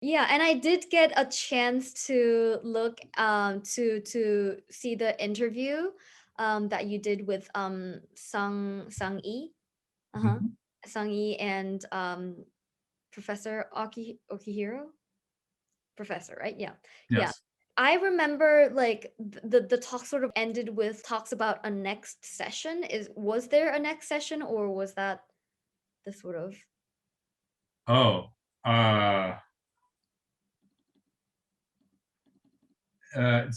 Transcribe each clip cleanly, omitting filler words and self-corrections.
Yeah, and I did get a chance to look to see the interview that you did with Sung Yi. Uh-huh. Mhm. Sung Yi and Professor Okihiro? Professor, right? Yeah. Yeah. Yes. I remember like the talk sort of ended with talks about a next session. Was there a next session or was that the sort of Oh, uh,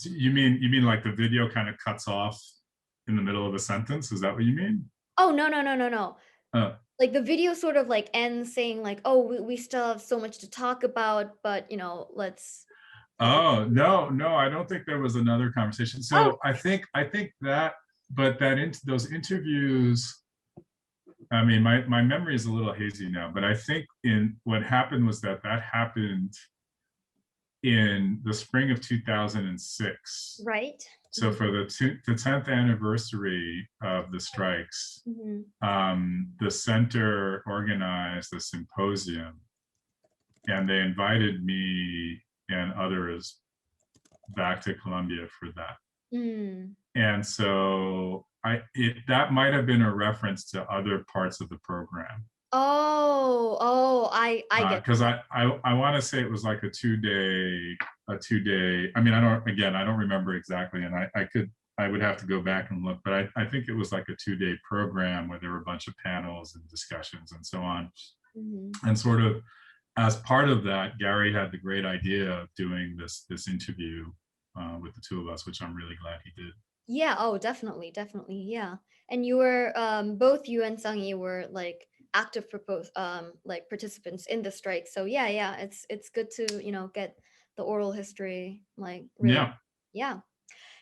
you mean like the video kind of cuts off in the middle of a sentence? Is that what you mean? Oh, no, no, no, no, no. Uh, Like the video sort of like ends saying like, "Oh, we still have so much to talk about, but let's." oh no, no, I don't think there was another conversation. Oh, So I think that, but that into those interviews. I mean, my memory is a little hazy now, but I think in what happened was that that happened in the spring of 2006. right. So for the 10th anniversary of the strikes, Mhm. the center organized a symposium, and they invited me and others back to Columbia for that. Mm. And so that might have been a reference to other parts of the program, Oh, I get because that. I want to say it was like a 2 day. I mean, I don't remember exactly, and I would have to go back and look, but I think it was like a 2 day program where there were a bunch of panels and discussions and so on. Mhm. And sort of as part of that, Gary had the great idea of doing this interview with the two of us, which I'm really glad he did. Yeah, oh, definitely, definitely, yeah. And you were both you and Sungi were like active propose like participants in the strike. So yeah, yeah, it's good to, get the oral history like really. Yeah, Yeah.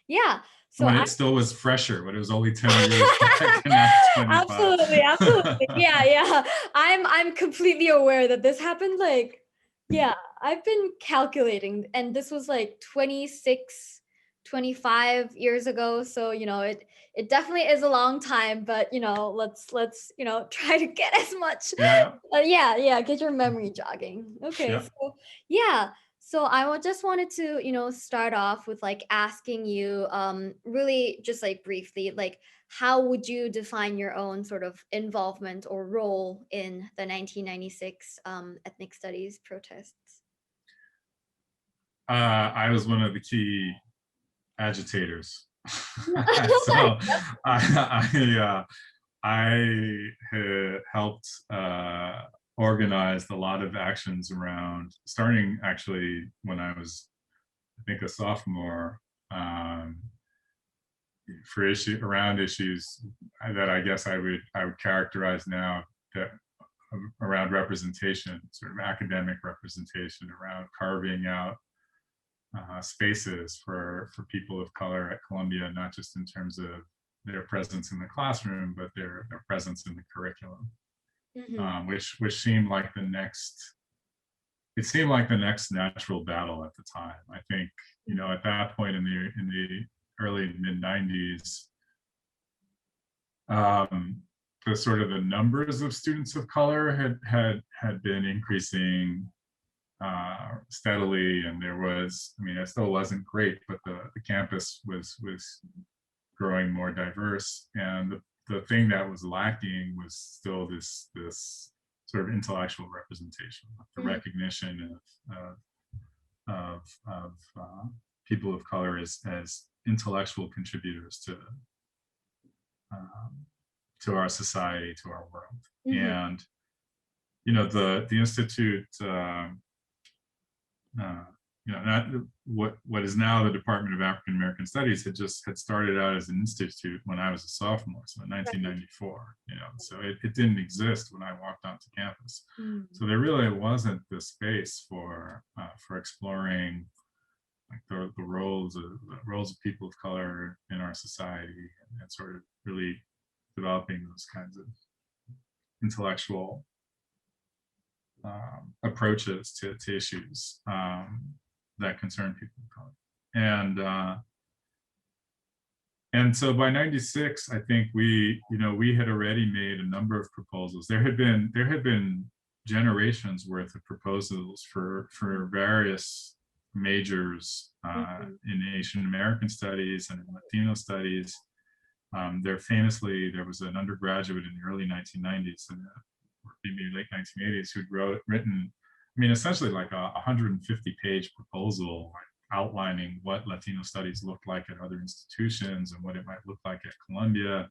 Yeah. So when I it still was fresher, when it was only 10 years back and now it's 25. absolutely, absolutely. Yeah, yeah. I'm completely aware that this happened like yeah, I've been calculating and this was like 26, 25 years ago, so it definitely is a long time, but let's try to get as much Yeah, yeah, yeah, get your memory jogging. Okay, yeah. so yeah. So just wanted to, start off with like asking you really just like briefly like how would you define your own sort of involvement or role in the 1996 ethnic studies protests? I was one of the key agitators. Like, So I had helped organize a lot of actions around, starting actually when I was, I think, a sophomore, um, for around issues that I guess I would characterize now that around representation, sort of academic representation, around carving out spaces for people of color at Columbia, not just in terms of their presence in the classroom, but their presence in the curriculum, mhm, which seemed like the next. It seemed like the next natural battle at the time. I think mhm, at that point in the early mid '90s, um, the sort of the numbers of students of color had been increasing steadily, and there was, I mean, it still wasn't great, but the campus was growing more diverse, and the thing that was lacking was still this sort of intellectual representation, the mhm, recognition of people of color as intellectual contributors um, to our society, to our world. mhm, And the institute, uh, not what is now the Department of African American Studies, had started out as an institute when I was a sophomore, so in right. 1994. So it didn't exist when I walked onto campus. Mm, So there really wasn't the space for exploring like the roles of people of color in our society, and sort of really developing those kinds of intellectual approaches to issues that concern people of color. And so by '96, I think we had already made a number of proposals. There had been generations worth of proposals for various majors Mhm. in Asian American studies and in Latino studies. There was an undergraduate in the early 1990s or maybe late 1980s who'd written, I mean, essentially like a 150-page proposal, like outlining what Latino studies looked like at other institutions and what it might look like at Columbia,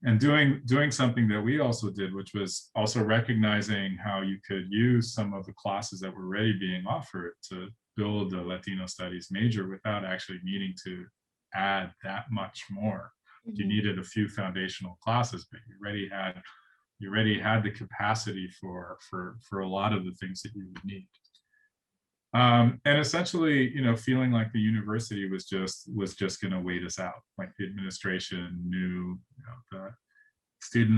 and doing something that we also did, which was also recognizing how you could use some of the classes that were already being offered to build a Latino studies major without actually needing to add that much more. You Mhm. needed a few foundational classes, but you already had the capacity for a lot of the things that you would need. And essentially, feeling like the university was just going to wait us out. Like the administration knew, the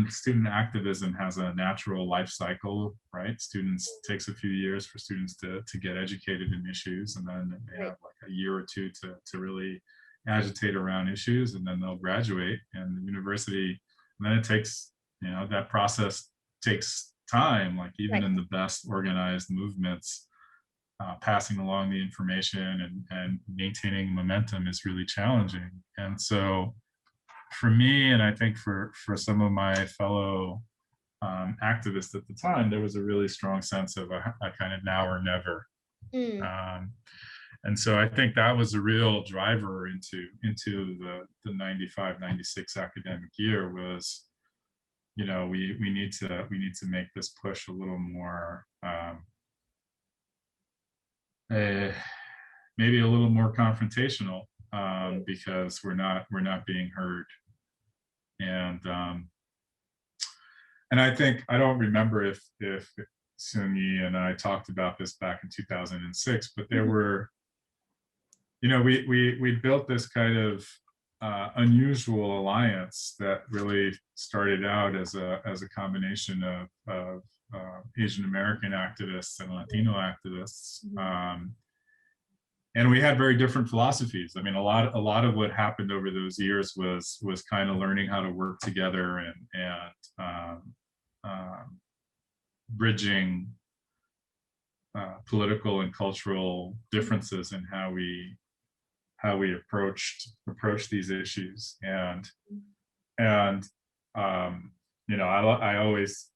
student activism has a natural life cycle, right? Students takes a few years for students to get educated in issues, and then they Right. have like a year or two to really agitate around issues, and then they'll graduate. And the university, and then it takes, that process takes time. Like even Right. in the best organized movements, passing along the information and maintaining momentum is really challenging. And so for me, and I think for some of my fellow activists at the time, there was a really strong sense of a kind of now or never. Mm. Um, and so I think that was a real driver into the 95, 96 academic year was, we need to make this push a little more, uh, maybe a little more confrontational, Right. because we're not being heard. And I think I don't remember if Sunyi and I talked about this back in 2006, but there Mhm. were, we built this kind of unusual alliance that really started out as a combination of Asian American activists and Latino activists. Mhm. And we had very different philosophies. I mean, a lot of what happened over those years was kind of learning how to work together and um, bridging political and cultural differences in how we approached these issues. And I always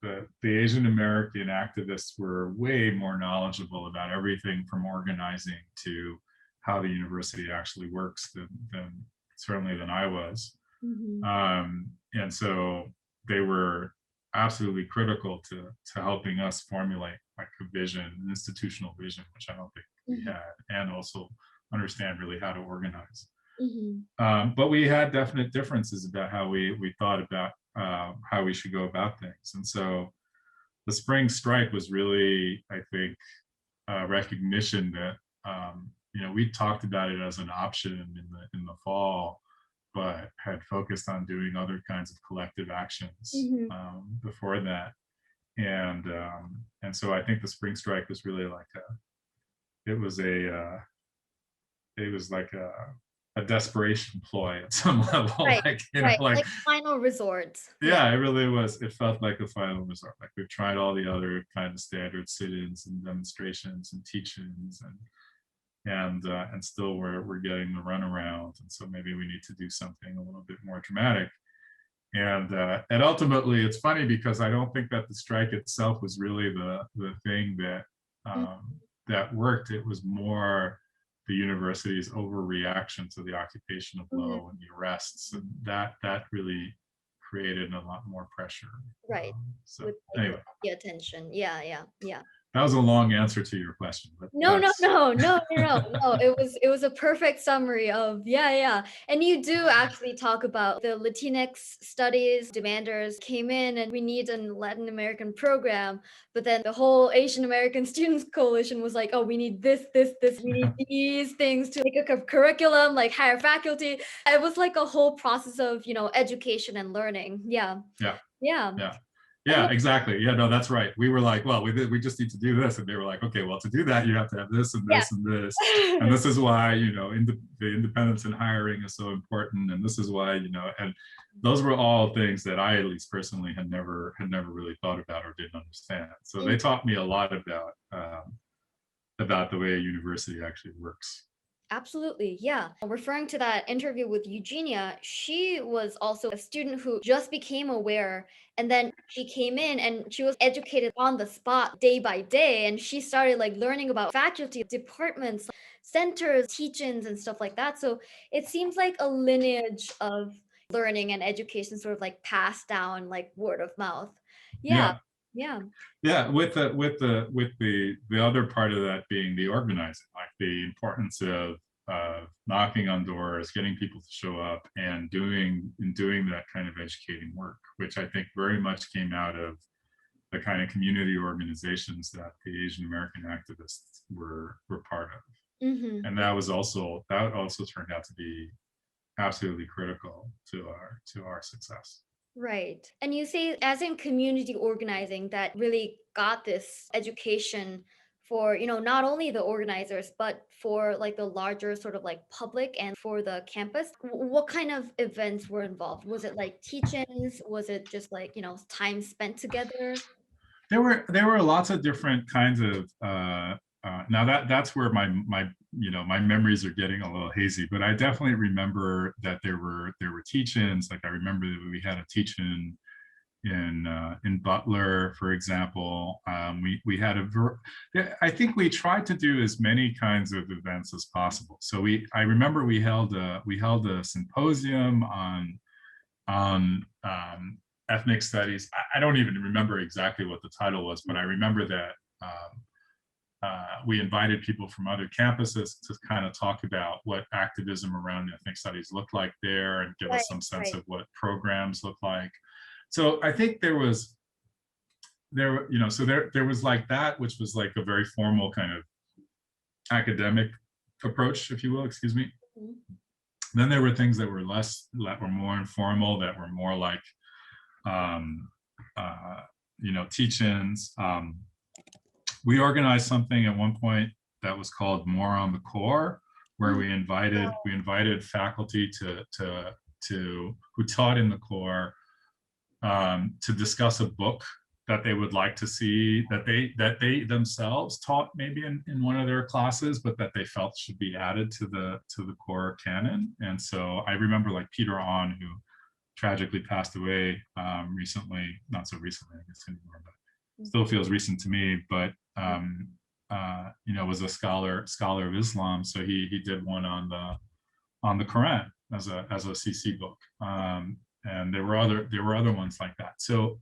the Asian American activists were way more knowledgeable about everything from organizing to how the university actually works than certainly than I was. Mhm. And so they were absolutely critical to helping us formulate like a vision, an institutional vision, which I don't think we Mhm. had, and also understand really how to organize. Mhm. But we had definite differences about how we thought about how we should go about things. And so the spring strike was really, I think, recognition that we talked about it as an option in the fall, but had focused on doing other kinds of collective actions Mhm. before that. And so I think the spring strike was really like it was like a desperation ploy at some level, Right. like Right. like Like final resort. Yeah. yeah, it really was. It felt like a final resort. Like we've tried all the other kind of standard sit-ins and demonstrations and teach-ins, and still we're getting the runaround. And so maybe we need to do something a little bit more dramatic. And ultimately, it's funny because I don't think that the strike itself was really the thing Mm. that worked. It was more the university's overreaction to the occupation of Mhm. Low and the arrests, and that really created a lot more pressure. Right. So With like anyway, the attention. Yeah, yeah, yeah. that was a long answer to your question, but No, no, that's no, no, no, no, no. It was a perfect summary of yeah, yeah. And you do actually talk about the Latinx studies demanders came in and we need a Latin American program, but then the whole Asian American Students Coalition was like, oh, we need this, this, this, we need these things to make a curriculum, like hire faculty. It was like a whole process of, education and learning. Yeah. yeah, Yeah. yeah. Yeah, exactly. Yeah, no, that's right. We were like, well, we just need to do this. And they were like, okay, well, to do that, you have to have this and Yeah. this and this. And this is why, the independence in hiring is so important. And this is why, and those were all things that I, at least personally, had never really thought about or didn't understand. So they taught me a lot about the way a university actually works. Absolutely, yeah. Referring to that interview with Eugenia, she was also a student who just became aware, and then she came in and she was educated on the spot day by day, and she started like learning about faculty, departments, centers, teach-ins, and stuff like that. So it seems like a lineage of learning and education sort of like passed down like word of mouth. Yeah, Yeah. yeah, Yeah, with the other part of that being the organizing, like the importance of knocking on doors, getting people to show up, and doing that kind of educating work, which I think very much came out of the kind of community organizations that the Asian American activists were part of, mm-hmm. and that also turned out to be absolutely critical to our success. Right. And you say, as in community organizing, that really got this education for, not only the organizers, but for like the larger sort of like public and for the campus. What kind of events were involved? Was it like teach-ins? Was it just like, time spent together? There were lots of different kinds of now that's where my memories are getting a little hazy, but I definitely remember that there were teach-ins. Like I remember that we had a teach-in in Butler, for example. We had yeah, I think we tried to do as many kinds of events as possible. So I remember we held a symposium on ethnic studies. I don't even remember exactly what the title was, but I remember that we invited people from other campuses to kind of talk about what activism around ethnic studies looked like there and give Right, us some sense right. of what programs look like. So I think there was like that, which was like a very formal kind of academic approach, if you will, excuse me. Mhm. Then there were things that were more informal, that were more like um, teach-ins. We organized something at one point that was called More on the Core, where Mhm. we invited faculty to who taught in the core to discuss a book that they would like to see, that they themselves taught maybe in one of their classes, but that they felt should be added to the core canon. And so I remember like Peter On, who tragically passed away recently, not so recently, I guess anymore, but still feels recent to me. But was a scholar of Islam, so he did one on the Quran as a CC book, and there were other ones like that. So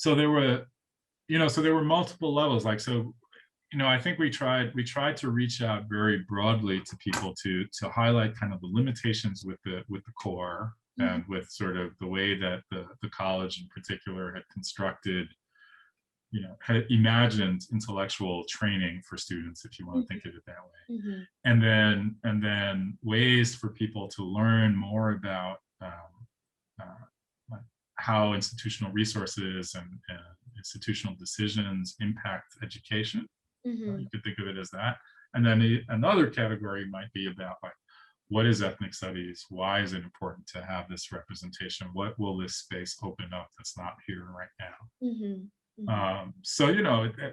there were multiple levels. Like so, I think we tried to reach out very broadly to people to highlight kind of the limitations with the core Mhm. and with sort of the way that the college in particular had constructed, had imagined intellectual training for students, if you want to think of it that way. Mhm. And then ways for people to learn more about like how institutional resources and institutional decisions impact education. You Mhm. could think of it as that. And then another category might be about like, what is ethnic studies? Why is it important to have this representation? What will this space open up that's not here right now? Mhm. Mhm. So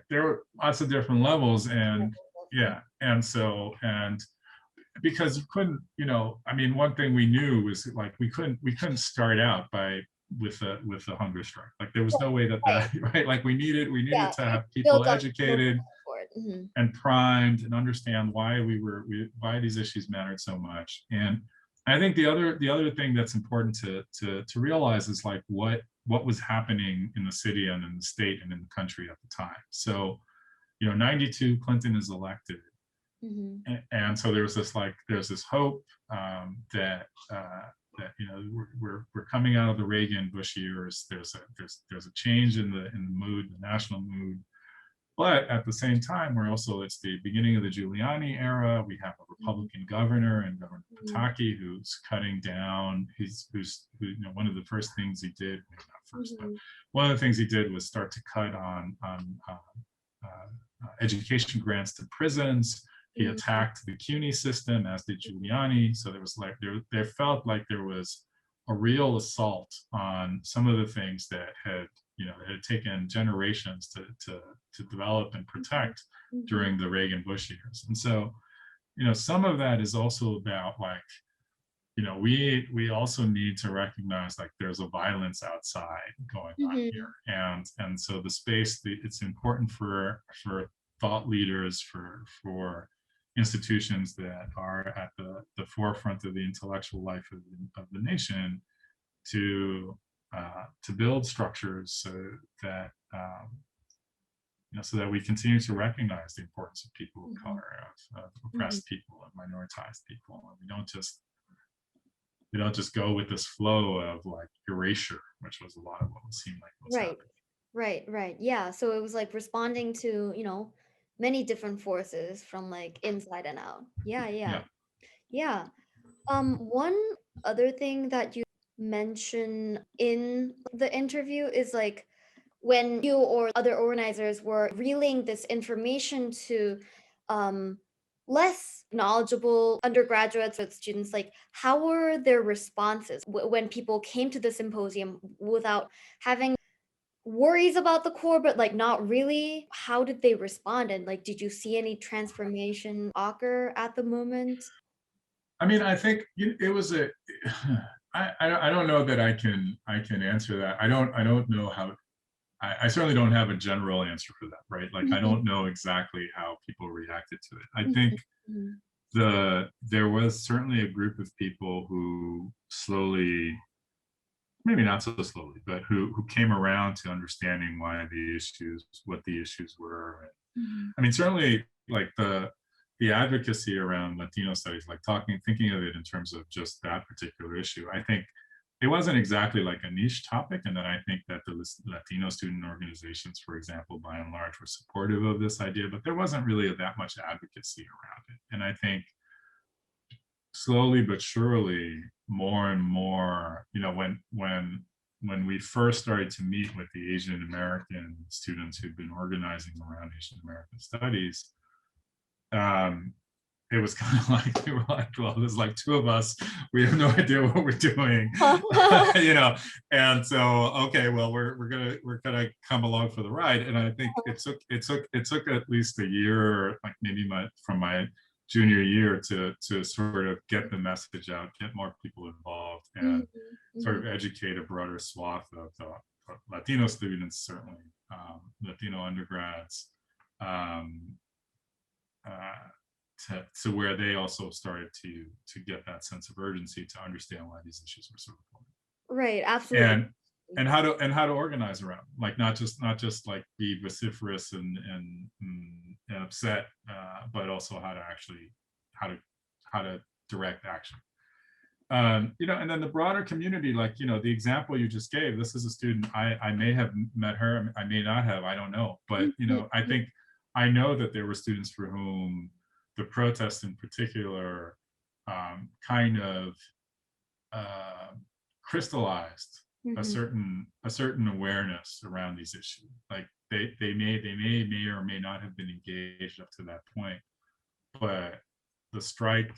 there are lots of different levels, Yeah, and definitely. yeah, and because you couldn't, I mean, one thing we knew was like we couldn't start out with a hunger strike. Like there was no way that Right. right. Like we needed Yeah. to have Build people up educated for it. Mhm. and primed and understand why these issues mattered so much. And I think the other thing that's important to realize is like what was happening in the city and in the state and in the country at the time. So 92, Clinton is elected, Mhm. and so there's this hope that we're coming out of the Reagan Bush years. There's a change in the mood, the national mood. But at the same time, it's the beginning of the Giuliani era. We have a Mhm. Republican governor, and Governor Mhm. Pataki, who's cutting down. One of the first things he did, maybe not first. But Mhm. one of the things he did was start to cut education grants to prisons. He Mhm. attacked the CUNY system, as did Giuliani. So there was like there felt like there was a real assault on some of the things that had, it had taken generations to develop and Mhm. protect Mhm. during the Reagan Bush years. And so, some of that is also about like, we also need to recognize like there's a violence outside going on Mhm. here, and so it's important for thought leaders, for institutions that are at the forefront of the intellectual life of the nation to build structures so that so that we continue to recognize the importance of people of Mhm. color, of Mhm. oppressed people, and minoritized people, and we don't just go with this flow of like erasure, which was a lot of what it seemed like was Right. happening. Right, right. Yeah. So it was like responding to, many different forces from like inside and out. Yeah, yeah. Yeah. Yeah. One other thing that you mention in the interview is like when you or other organizers were relaying this information to um less knowledgeable undergraduates or students, like how were their responses when people came to the symposium without having worries about the core, but like not really? How did they respond? And like, did you see any transformation occur at the moment? I mean, I think it was a. I don't know that I can answer that. I don't know how. I certainly don't have a general answer for that, right? Like I Mhm, don't know exactly how people reacted to it. I think mhm, mhm, there was certainly a group of people who slowly, maybe not so slowly, but who came around to understanding what the issues were. mhm, I mean, certainly like the advocacy around Latino studies, like thinking of it in terms of just that particular issue, I think it wasn't exactly like a niche topic, and that I think that the Latino student organizations, for example, by and large, were supportive of this idea, but there wasn't really that much advocacy around it. And I think slowly but surely, more and more, when we first started to meet with the Asian American students who'd been organizing around Asian American studies, um, it was kind of like we were like, well, there's like two of us. We have no idea what we're doing, you know. And so, okay, well, we're gonna come along for the ride. And I think it took at least a year, like maybe from my junior year to sort of get the message out, get more people involved, and mhm, sort mhm. of educate a broader swath of Latino students, certainly Latino undergrads. Um, uh, to where they also started to get that sense of urgency to understand why these issues were so important, Right, absolutely. and and how to organize around, like not just like be vociferous and upset, but also how to actually how to how to direct action. And then the broader community, like the example you just gave, this is a student, I may have met her, I may not have, I don't know, but Mhm, I mhm. think I know that there were students for whom the protest in particular kind of uh, crystallized Mhm. a certain awareness around these issues. Like they may or may not have been engaged up to that point, but the strike,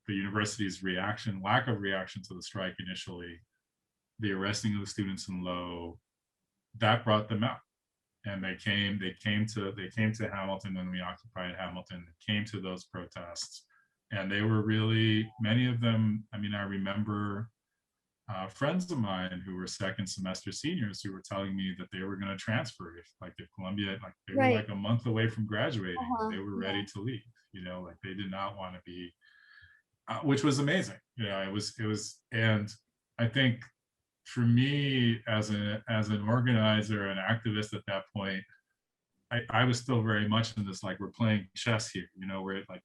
the university's lack of reaction to the strike initially, the arresting of the students in Low, that brought them out. And they came to Hamilton when we occupied Hamilton. They came to those protests, and they were really, many of them. I mean, I remember friends of mine who were second semester seniors who were telling me that they were going to transfer if Columbia, like they were Right. like a month away from graduating, and Uh-huh. they were ready Yeah. to leave. Like they did not want to be, which was amazing. It was, and I think for me as an organizer and activist at that point, I was still very much in this, like, we're playing chess here,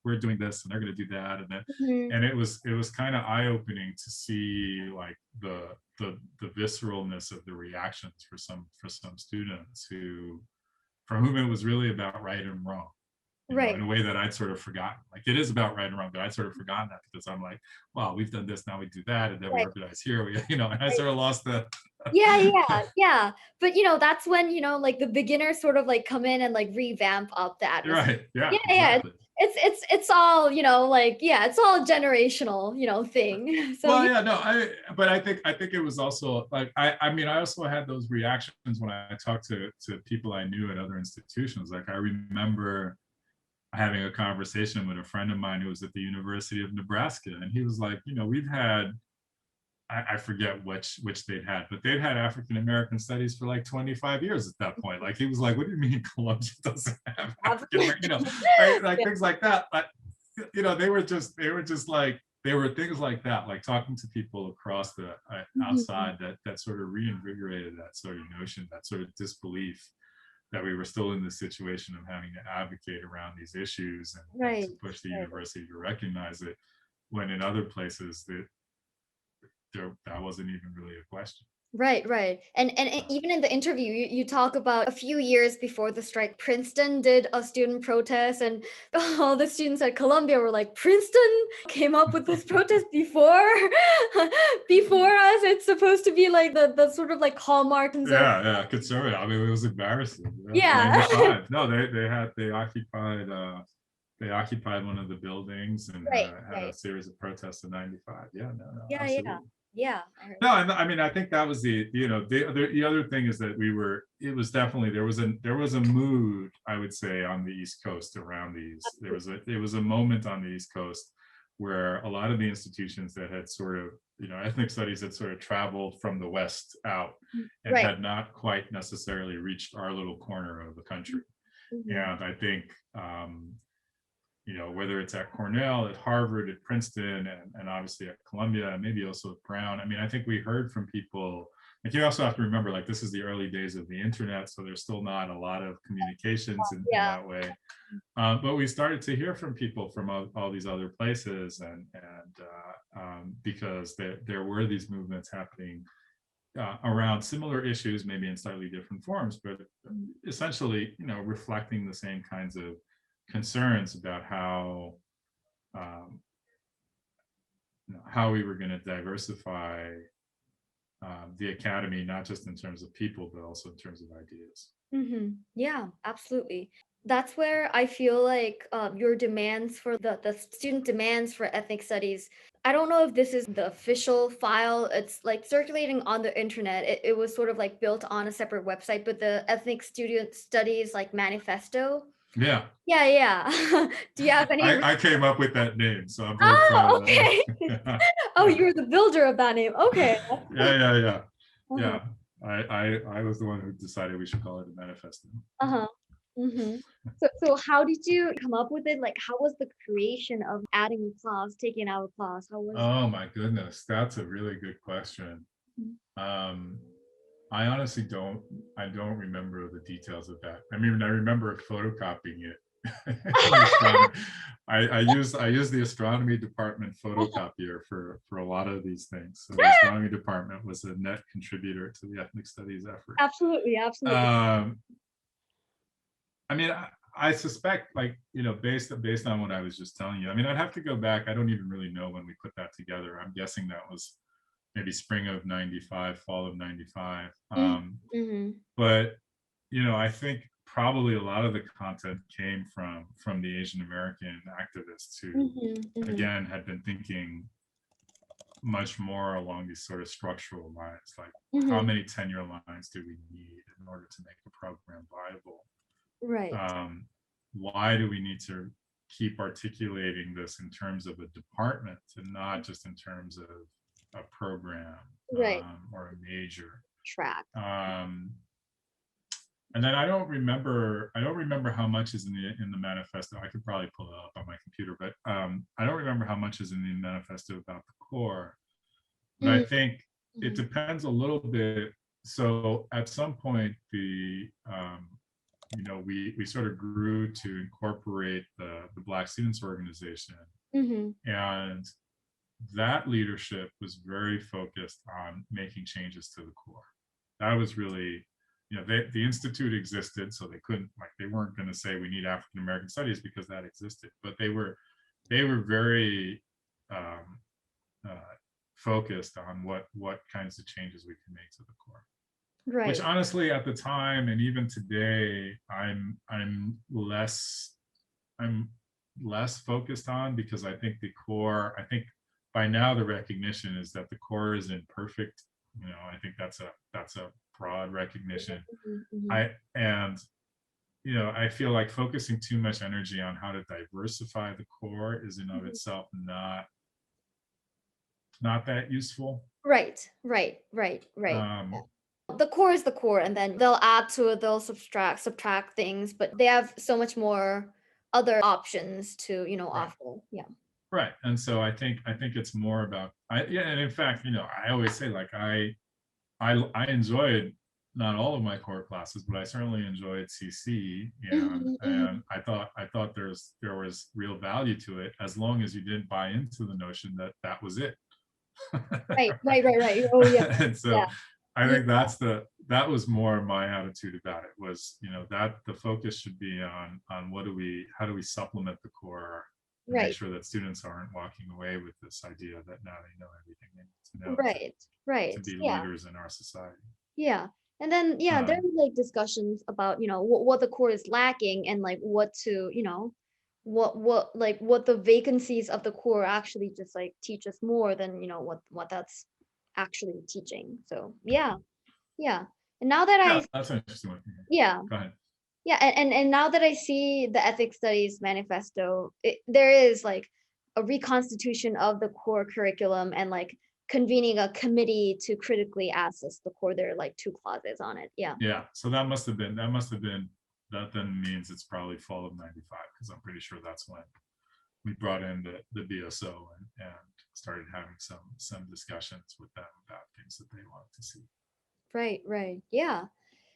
we're doing this and they're going to do that, Mhm. and it was kind of eye-opening to see like the visceralness of the reactions for some students for whom it was really about right and wrong. Right. in a way that I'd sort of forgotten. Like it is about right and wrong, but I'd sort of forgotten that because I'm like, well, we've done this, now we do that, and then we Right. organize here, we, and I Right. sort of lost the. Yeah, yeah, yeah. But, that's when, like, the beginners sort of, like, come in and, like, revamp up the atmosphere. Right. Yeah, Yeah, yeah. exactly. It's all, like, yeah, it's all a generational, thing. So, Well, yeah. yeah, no, but I think it was also like I mean, I also had those reactions when I talked to people I knew at other institutions. Like I remember having a conversation with a friend of mine who was at the University of Nebraska, and he was like, we've had I forget which they'd had, but they'd had African American studies for like 25 years at that point. Like he was like, "What do you mean Columbia doesn't have African American?" Right? Like Yeah. things like that. But they were just like there were things like that, like talking to people across the Mhm. outside that sort of reinvigorated that sort of notion, that sort of disbelief that we were still in this situation of having to advocate around these issues and Right, to push the right. university to recognize it, when in other places that wasn't even really a question. Right, right. And even in the interview, you talk about a few years before the strike, Princeton did a student protest, and all the students at Columbia were like, Princeton came up with this protest before before us. It's supposed to be like the sort of like hallmarks of Yeah, yeah, conservative. I mean, it was embarrassing. Yeah. yeah. 95. No, they occupied one of the buildings and Right, had a right. series of protests in 95. Yeah, no, no, Yeah, yeah. absolutely. Yeah. I heard. No, and I mean, I think that was the other thing is that it was definitely there was a mood, I would say, on the East Coast around these. There was a moment on the East Coast where a lot of the institutions that had sort of, ethnic studies had sort of traveled from the West out and Right. had not quite necessarily reached our little corner of the country. Mhm. And I think whether it's at Cornell, at Harvard, at Princeton, and obviously at Columbia, and maybe also at Brown. I mean, I think we heard from people. Like you also have to remember, like this is the early days of the internet, so there's still not a lot of communications in Yeah. that way. But we started to hear from people from all these other places, and because there were these movements happening around similar issues, maybe in slightly different forms, but Mm. essentially, reflecting the same kinds of concerns about um, how we were going to diversify the academy, not just in terms of people, but also in terms of ideas. Yeah, absolutely. That's where I feel like your demands for the student demands for ethnic studies. I don't know if this is the official file. It's like circulating on the internet. It was sort of like built on a separate website, but the ethnic student studies like manifesto. Yeah, Yeah, yeah. Do you have any? I came up with that name, so I'm very proud Oh, of okay. that. Oh, Yeah, you were the builder of that name. Okay. yeah, yeah, yeah, Uh-huh. yeah. I was the one who decided we should call it a manifesto. Uh-huh. Mhm. So how did you come up with it? Like, how was the creation of adding a clause, taking out a clause? How was Oh my goodness, that's a really good question. Mhm. Um, I honestly don't. I don't remember the details of that. I mean, I remember photocopying it. The astronomy. I use the astronomy department photocopier for a lot of these things. So the astronomy department was a net contributor to the ethnic studies effort. Absolutely, absolutely. Um, I mean, I suspect, like based on what I was just telling you. I mean, I'd have to go back. I don't even really know when we put that together. I'm guessing that was maybe spring of 95, fall of 95. Mm, mhm, But I think probably a lot of the content came from the Asian American activists who, mhm, mhm, again, had been thinking much more along these sort of structural lines, like how mhm. many tenure lines do we need in order to make the program viable? Right, Um, why do we need to keep articulating this in terms of a department and not just in terms of a program right. or a major? Track. Um, and then I don't remember how much is in the manifesto. I could probably pull it up on my computer, but I don't remember how much is in the manifesto about the core. But I Mm, think it mhm, depends a little bit. So at some point, we sort of grew to incorporate the Black Students Organization, mhm, and that leadership was very focused on making changes to the core. That was really the institute existed, so they couldn't, like, they weren't going to say we need African American studies because that existed, but they were very um, focused on what kinds of changes we can make to the core. Which Right. honestly, at the time and even today, I'm less focused on, because I think the core, I think by now the recognition is that the core isn't perfect. I think that's a broad recognition. Mhm, mhm. I feel like focusing too much energy on how to diversify the core is in of Mhm. itself not that useful. Right, right, right, right. Um, The core is the core, and then they'll add to it, they'll subtract things, but they have so much more other options to, right. offer. Yeah. Right. And so I think it's more about, yeah, and in fact, I always say, like, I enjoyed not all of my core classes, but I certainly enjoyed CC, and Mhm, and mhm. I thought there was real value to it, as long as you didn't buy into the notion that that was it. Right, right, right, right. Oh, yeah, And so yeah, I yeah, think that was more my attitude about it, was, that the focus should be on how do we supplement the core and make right, sure that students aren't walking away with this idea that now they know everything they need to know right, to right. be Yeah, leaders in our society. yeah. And then, yeah, there Um, are like discussions about, what the core is lacking and like what to, what the vacancies of the core actually just like teach us more than, what that's actually teaching. So, yeah, yeah. And now that yeah, I, that's an interesting one. yeah, Go ahead. yeah, and now that I see the ethics studies manifesto, there is like a reconstitution of the core curriculum and like convening a committee to critically assess the core. There are like two clauses on it. Yeah. Yeah, so that then means it's probably fall of '95, because I'm pretty sure that's when we brought in the BSO, and started having some discussions with them about things that they wanted to see. Right, right. Yeah.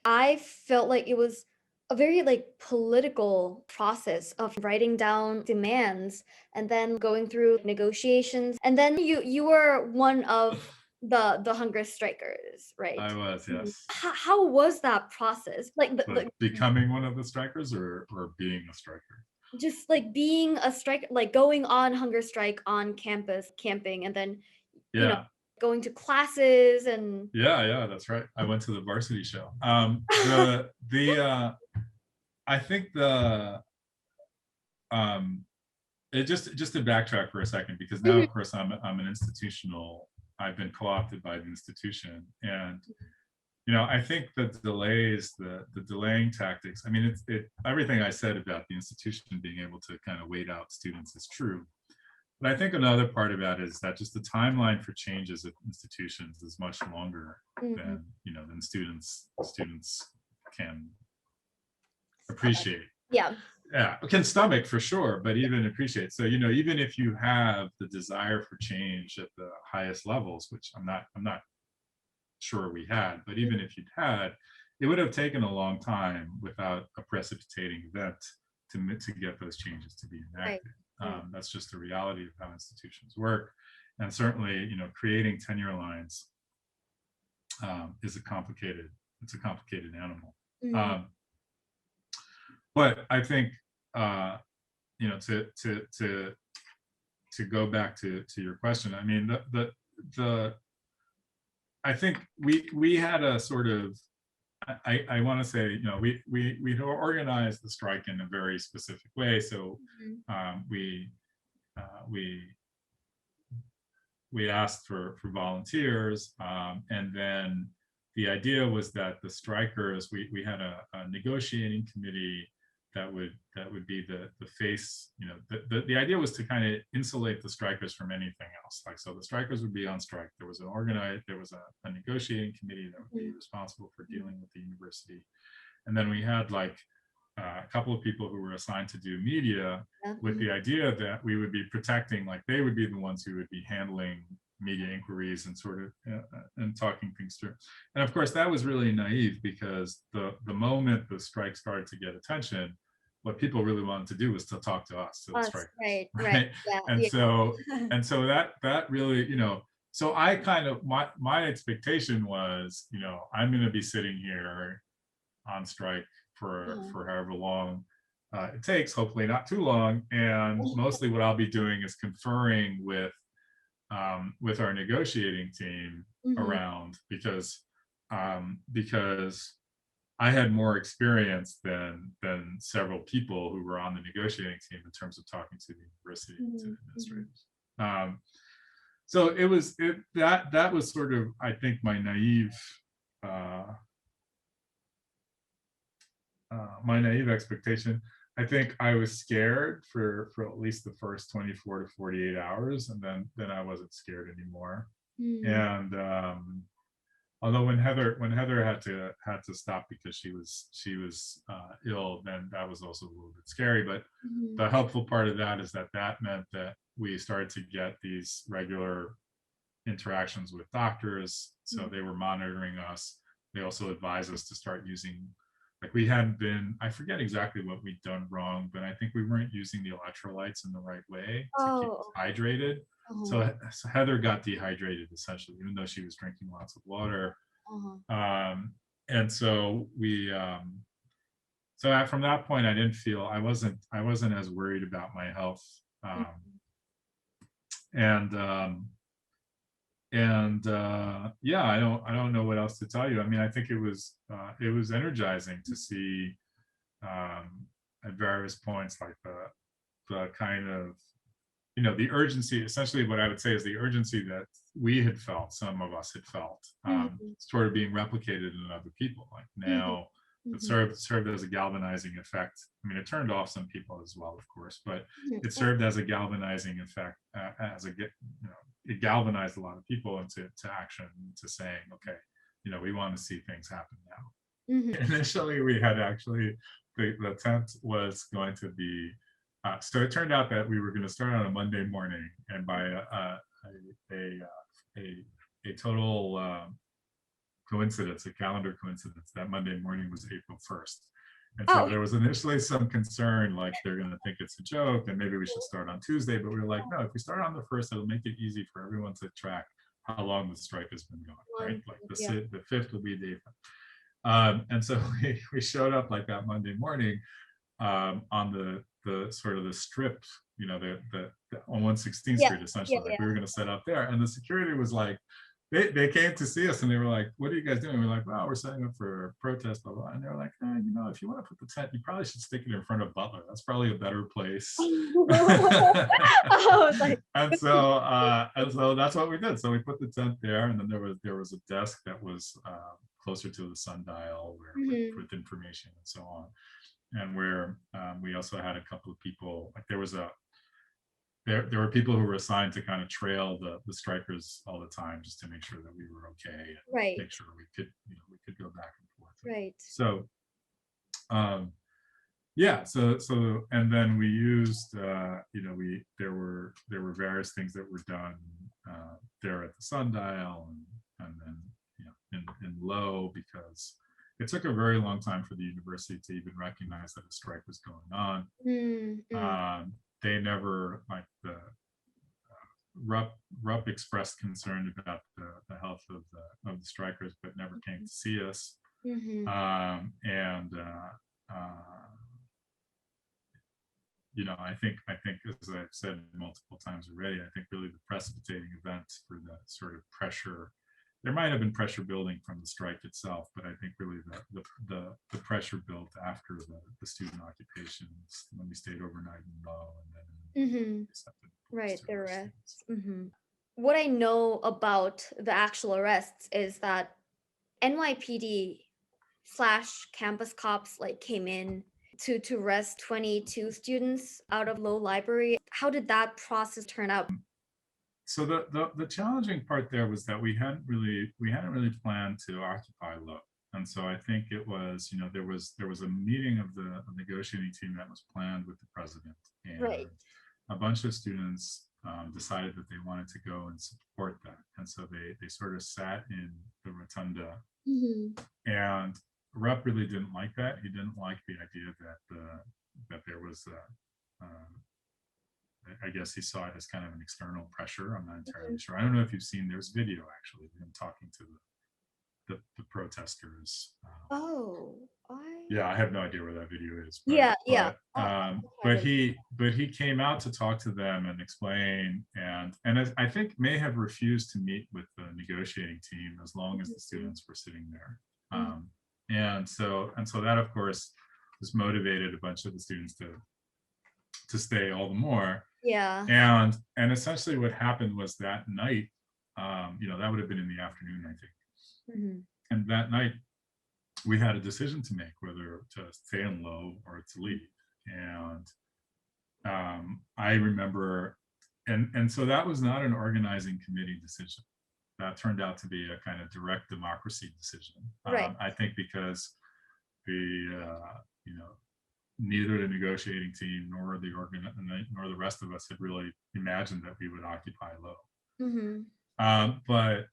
I felt like it was a very like political process of writing down demands and then going through negotiations. And then you were one of the hunger strikers, right? I was, Mhm. yes. How was that process? Like Like becoming one of the strikers, or being a striker. just like being a strike, like going on hunger strike on campus, camping, and then, you know, Yeah, going to classes and yeah, that's right. I went to the varsity show. The I think the um just to backtrack for a second, because now, Mhm, of course, I'm an institutional. I've been co-opted by the institution, and I think the delays, the delaying tactics. I mean, everything I said about the institution being able to kind of wait out students is true. But I think another part of that is that just the timeline for changes at institutions is much longer mhm. than students can appreciate. Yeah. Yeah, can stomach for sure, but even appreciate. So, even if you have the desire for change at the highest levels, which I'm not sure we had, but even if you'd had, it would have taken a long time without a precipitating event to get those changes to be Right, enacted. right. That's just the reality of how institutions work, and certainly, creating tenure lines is a complicated. It's a complicated animal. Mhm, Um, but I think, uh, to go back to your question. I mean, the I think we had a sort of, I want to say, we organized the strike in a very specific way. So mhm, um, we uh, we we asked for volunteers, and then the idea was that the strikers, we had a negotiating committee that would be the face. The idea was to kind of insulate the strikers from anything else. Like, so the strikers would be on strike. There was a negotiating committee that would be mhm, responsible for dealing with the university, and then we had, like, a couple of people who were assigned to do media, yeah, with mhm, the idea that we would be protecting, like, they would be the ones who would be handling media inquiries and sort of and talking things through. And of course, that was really naive, because the moment the strike started to get attention, what people really wanted to do was to talk to us, to the us, strikers, right, right, right? yeah, And yeah. so that really, so I kind of, my expectation was, I'm going to be sitting here on strike Uh-huh. for however long it takes, hopefully not too long. And mostly what I'll be doing is conferring with our negotiating team Mhm. around, because I had more experience than several people who were on the negotiating team in terms of talking to the university and to the Mhm. Mhm. administrators. Um, so that was sort of, I think, uh, my naive expectation. I think I was scared for at least the first 24 to 48 hours, and then I wasn't scared anymore. Mm. And although when Heather had to stop because she was ill, then that was also a little bit scary. But Mhm. the helpful part of that is that meant that we started to get these regular interactions with doctors, so Mhm. they were monitoring us. They also advised us to start using, like, we hadn't been, I forget exactly what we'd done wrong, but I think we weren't using the electrolytes in the right way to keep us Oh. hydrated. Uh-huh. So Heather got dehydrated essentially, even though she was drinking lots of water. Uh-huh. um, and so from that point, I wasn't as worried about my health. Mhm. And Yeah, I don't know what else to tell you. I mean, I think it was energizing to see, at various points, like the kind of, the urgency. Essentially what I would say is the urgency that we had felt, some of us had felt, Mhm. sort of being replicated in other people. Like, Mhm. now it Mhm. served as a galvanizing effect. I mean, it turned off some people as well, of course, but Mhm. it Oh. served as a galvanizing effect, it galvanized a lot of people into action, to saying, okay, we want to see things happen now. Mhm. Initially, we had actually, the tent was going to be, so it turned out that we were going to start on a Monday morning, and by a total coincidence, a calendar coincidence, that Monday morning was April 1st. And so Oh. there was initially some concern, like they're going to think it's a joke and maybe we should start on Tuesday. But we were like, no, if we start on the 1st, it'll make it easy for everyone to track how long the strike has been going, right? One. Like Yeah. the 5th will be the 8th. And so we showed up like that Monday morning, on the sort of the strip, on 116th Yeah. Street, Yeah. essentially. Like, we Yeah. were going to set up there, and the security was like, they came to see us, and they were like, "What are you guys doing?" We are like, "Well, we're setting up for a protest, blah blah." And they're like, "If you want to put the tent, you probably should stick it in front of Butler. That's probably a better place." I was like, And so that's what we did. So we put the tent there, and then there was a desk that was, closer to the sundial, mhm. with information and so on, and where, we also had a couple of people. Like, there were people who were assigned to kind of trail the strikers all the time, just to make sure that we were okay, and Right. make sure we could go back and forth. Right. So, yeah, and then we used, there were various things that were done, there at the sundial, and then, in low, because it took a very long time for the university to even recognize that a strike was going on. Mm, mm, They never, like, the Rupp expressed concern about the health of the strikers, but never came to see us. mhm. And I think, as I've said multiple times already, I think really the precipitating event for the sort of pressure. There might have been pressure building from the strike itself, but I think really the pressure built after the student occupations, when we stayed overnight in Low, and then Mhm. accepted police Right, to the arrest students. arrests. Mhm. What I know about the actual arrests is that NYPD slash campus cops like came in to arrest 22 students out of Low Library. How did that process turn out? So the challenging part there was that we hadn't really planned to occupy Low. And so I think it was, there was a meeting of the negotiating team that was planned with the president, Right. and a bunch of students, decided that they wanted to go and support that. And so they sort of sat in the rotunda, Mhm. and Rupp really didn't like that. He didn't like the idea that there was I guess he saw it as kind of an external pressure. I'm not entirely Mhm. sure. I don't know if you've seen, there's video actually of him talking to the the protesters. Oh, Yeah, I have no idea where that video is, yeah, yeah. but he came out to talk to them and explain, and I think may have refused to meet with the negotiating team as long as the students were sitting there. Mhm. And so that of course was motivated a bunch of the students to stay all the more. Yeah. And essentially what happened was that night, that would have been in the afternoon, I think. Mhm. And that night we had a decision to make whether to stay in low or to leave. And I remember, and so that was not an organizing committee decision. That turned out to be a kind of direct democracy decision. Right. I think because the neither the negotiating team nor the rest of us had really imagined that we would occupy low. Mhm. But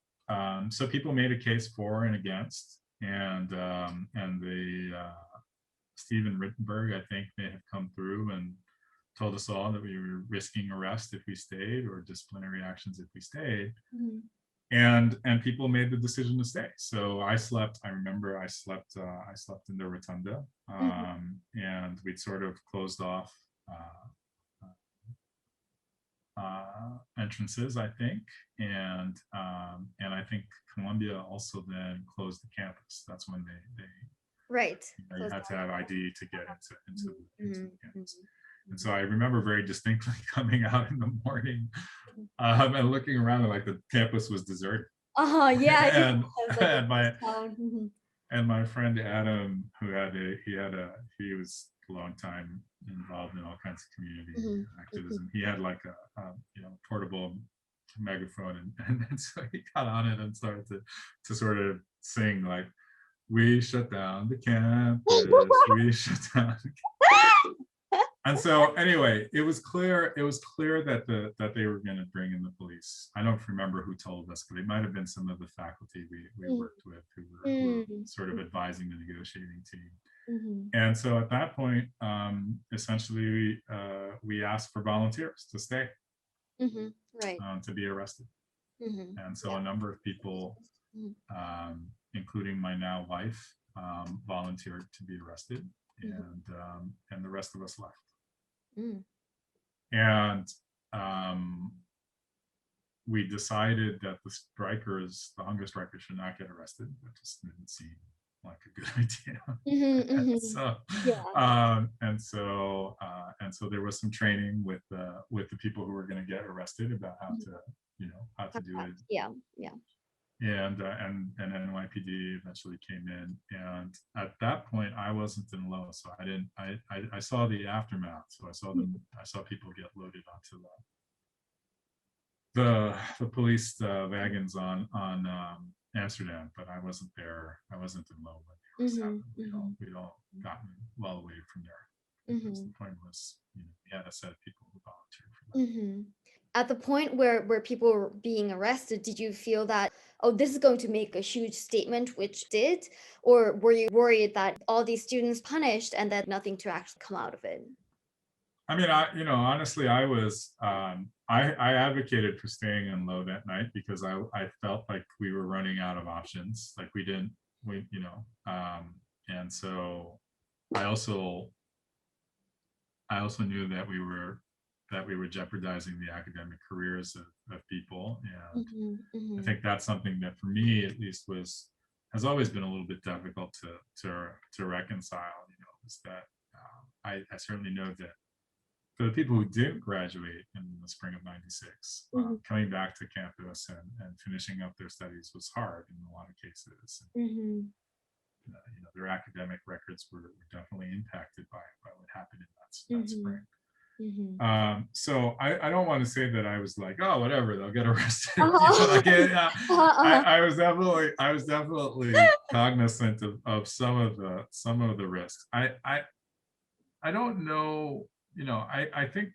so people made a case for and against, and the Stephen Rittenberg, I think, may have come through and told us all that we were risking arrest if we stayed, or disciplinary actions if we stayed. Mhm. And people made the decision to stay. So I remember I slept in the rotunda, Mhm. and we'd sort of closed off entrances, I think, and I think Columbia also then closed the campus. That's when they Right. you Close had to have ID to get into Mhm. the Mhm. campus. And Mhm. so I remember very distinctly coming out in the morning, Mhm. and looking around, and like the campus was deserted. Uh-huh, yeah, yeah. and It's like a and my ghost town. Mhm. and my friend Adam, he was a long time involved in all kinds of community Mhm. Mhm. activism. He had like a portable megaphone, and so he got on it and started to sort of sing like, "We shut down the campus, we shut down." And so anyway, it was clear that they were going to bring in the police. I don't remember who told us, but it might have been some of the faculty we Mm, worked with who were mm, sort of advising the negotiating team. mhm, And so at that point, essentially, we asked for volunteers to stay, mhm. Right. to be arrested. Mhm. And so Yeah. a number of people, Mhm. including my now wife, volunteered to be arrested, Mhm. and the rest of us left. Mm. And um, we decided that the hunger strikers, should not get arrested. That just didn't seem like a good idea. Mhm, and mhm. so, Yeah. and so there was some training with the people who were going to get arrested about Mhm. how to do it. Yeah, yeah. And NYPD eventually came in, and at that point I wasn't in low, so I didn't. I saw the aftermath. So Mhm. I saw people get loaded onto the police wagons on Amsterdam, but I wasn't there. I wasn't in low when the arrest Mhm, happened. mhm, We'd all gotten well away from there, because the mhm, point was, we had a set of people who volunteered for that. mhm. At the point where people were being arrested, did you feel that, oh, this is going to make a huge statement, which did, or were you worried that all these students punished and that nothing to actually come out of it? I mean, honestly, I advocated for staying in low that night because I felt like we were running out of options. Like we didn't, and so I also, I also knew that we were jeopardizing the academic careers of people. And Mhm, I mhm, think that's something that for me at least has always been a little bit difficult to reconcile, is that I certainly know that for the people who didn't graduate in the spring of '96, mhm, coming back to campus and finishing up their studies was hard in a lot of cases. mhm. Their academic records were definitely impacted by what happened in that spring. Mhm, mhm. So I don't want to say that I was like, oh, whatever, they'll get arrested. Uh-huh. Uh-huh, I was definitely cognizant of some of the risks. I don't know. I think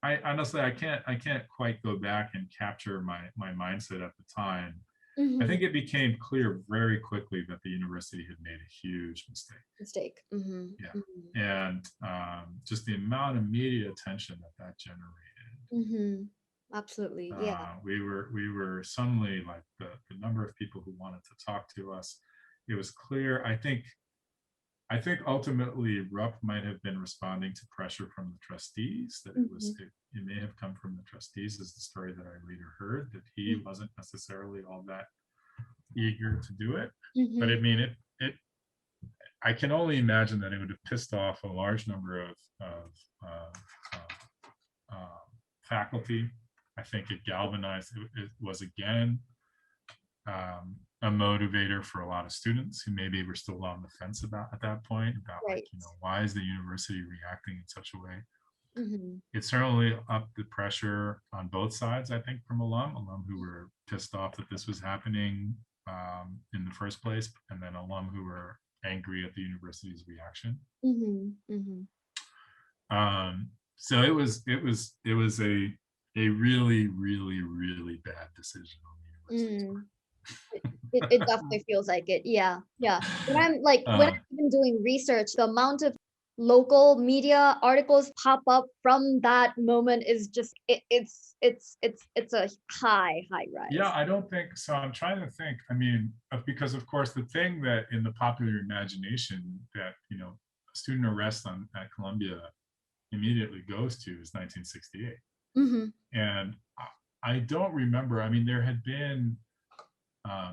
I honestly I can't quite go back and capture my mindset at the time. I mhm. think it became clear very quickly that the university had made a huge mistake. Mistake. Mhm, Yeah, mhm, and just the amount of media attention that generated. mhm. Absolutely. Yeah. We were suddenly like the number of people who wanted to talk to us. It was clear. I think ultimately Rupp might have been responding to pressure from the trustees, that Hmm. it may have come from the trustees, is the story that I later heard, that he wasn't necessarily all that eager to do it. But I Hmm. mean, it I can only imagine that it would have pissed off a large number of uh, faculty. I think it galvanized, it was again a motivator for a lot of students who maybe were still on the fence about at that point, about like, Right. why is the university reacting in such a way? Hmm. It certainly upped the pressure on both sides, I think, from alum who were pissed off that this was happening in the first place, and then alum who were angry at the university's reaction. Hmm. Hmm. So it was a really, really, really bad decision on the university's Mm. It definitely feels like it. Yeah. Yeah. When part. I'm even doing research, the amount of local media articles pop up from that moment is just it's a high Yeah, rise. I don't think so. I'm trying to think. I mean, because of course, the thing that in the popular imagination that a student arrest at Columbia immediately goes to is 1968, Mhm. and I don't remember. I mean, there had been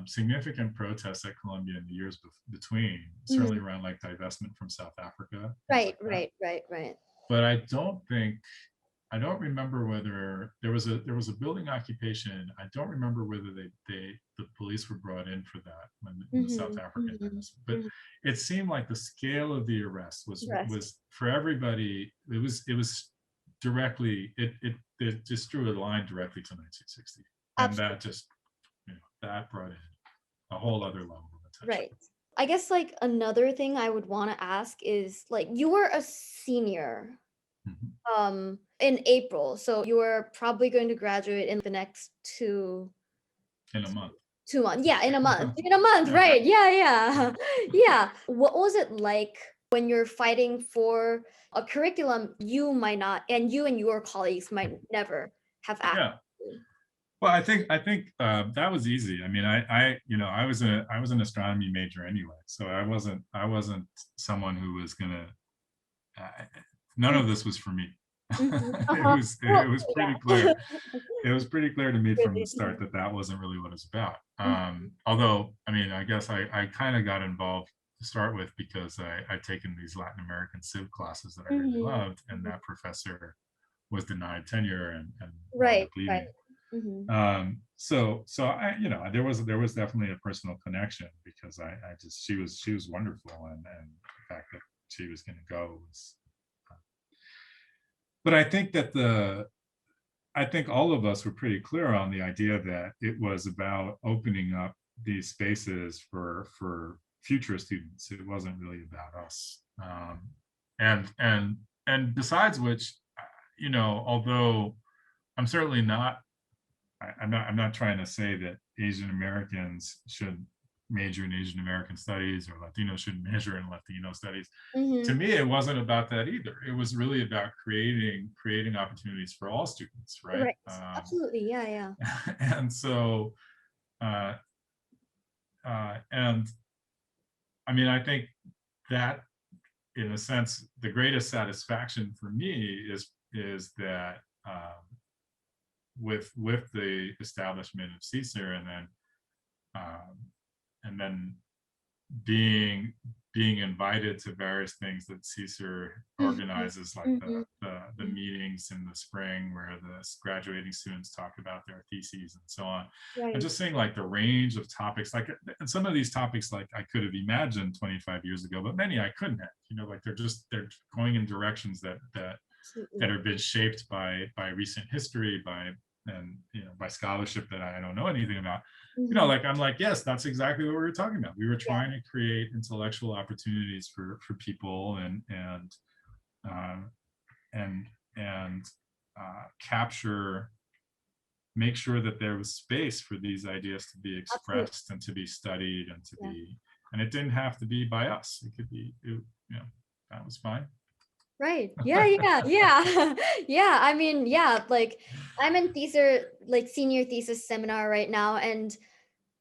significant protests at Columbia in the years between, certainly Mhm. around like divestment from South Africa, things Right, like that. right, right, right. But I don't remember whether there was a building occupation. I don't remember whether the police were brought in for that when the South Mhm. African Mhm. divestment. But Mhm. it seemed like the scale of the arrest was Rest. was for everybody. It was directly. It just drew a line directly to 1960, and that Absolutely. just that brought in a whole other level of attention. Right. I guess like another thing I would want to ask is like you were a senior Mhm. in April, so you were probably going to graduate in the next In a month. 2 months. Yeah, in a month. In a month, right. Yeah, yeah. Yeah. What was it like when you're fighting for a curriculum you might not, and you and your colleagues might never have access Yeah. to? Well, I think that was easy. I mean, I was an astronomy major anyway, so I wasn't someone who was gonna. Uh, None Mm, of this was for me. mhm. it Uh-huh. was Well, it was pretty yeah. clear. It was pretty clear to me from the Really. start that that wasn't really what it's about. Mhm. Although, I mean, I guess I kind of got involved to start with because I'd taken these Latin American civ classes that I really Mhm. loved, and Mhm. that professor was denied tenure and wound Right, up right. leaving. Mhm. So there was definitely a personal connection because I just she was wonderful, and the fact that she was going to go was. But I think all of us were pretty clear on the idea that it was about opening up these spaces for future students. It wasn't really about us. And besides which, although I'm certainly not I'm not trying to say that Asian Americans should major in Asian American studies or Latinos should major in Latino studies. To Mhm. me, it wasn't about that either. It was really about creating opportunities for all students, right? Right. Absolutely. Yeah, yeah. And so, uh, and I mean, I think that, in a sense, the greatest satisfaction for me is that with the establishment of CSER um, and then being being invited to various things that CSER Mhm. organizes, like Mhm. the Mhm. meetings in the spring where the graduating students talk about their theses and so on, and Right. just seeing like the range of topics, like, and some of these topics like I could have imagined 25 years ago, but many I couldn't have. Like they're going in directions that Absolutely. have been shaped by recent history, by scholarship that I don't know anything about. Mhm. Like I'm like, yes, that's exactly what we were talking about. We were Yeah. trying to create intellectual opportunities for people, uh, and and capture, make sure that there was space for these ideas to be Absolutely. expressed and to be studied Yeah. and it didn't have to be by us. It could be, that was fine. Right. Yeah, yeah, yeah. Yeah, I mean, yeah, like, I'm in thesis, like senior thesis seminar right now, and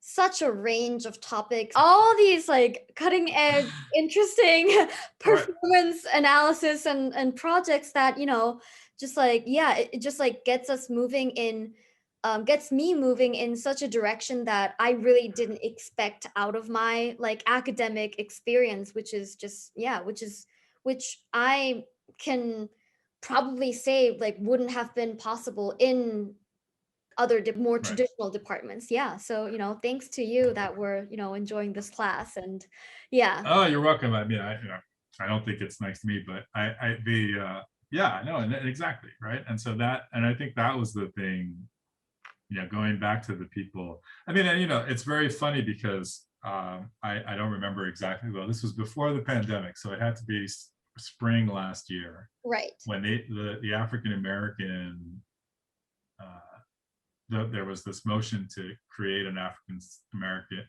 such a range of topics, all these like cutting edge, interesting Right. performance analysis and projects that, just like, yeah, it just like gets us moving in, gets me moving in such a direction that I really didn't expect out of my like academic experience, which is just, yeah, which I can probably say like wouldn't have been possible in other more Right. traditional departments. Yeah. So, thanks to you that we're, enjoying this class. And yeah. Oh, you're welcome. I mean, I don't think it's nice to me, but yeah, no, and exactly, right. And so that, and I think that was the thing, going back to the people. I mean, and it's very funny because I don't remember exactly. Well, this was before the pandemic, so it had to be spring last year Right. when the African American there was this motion to create an African American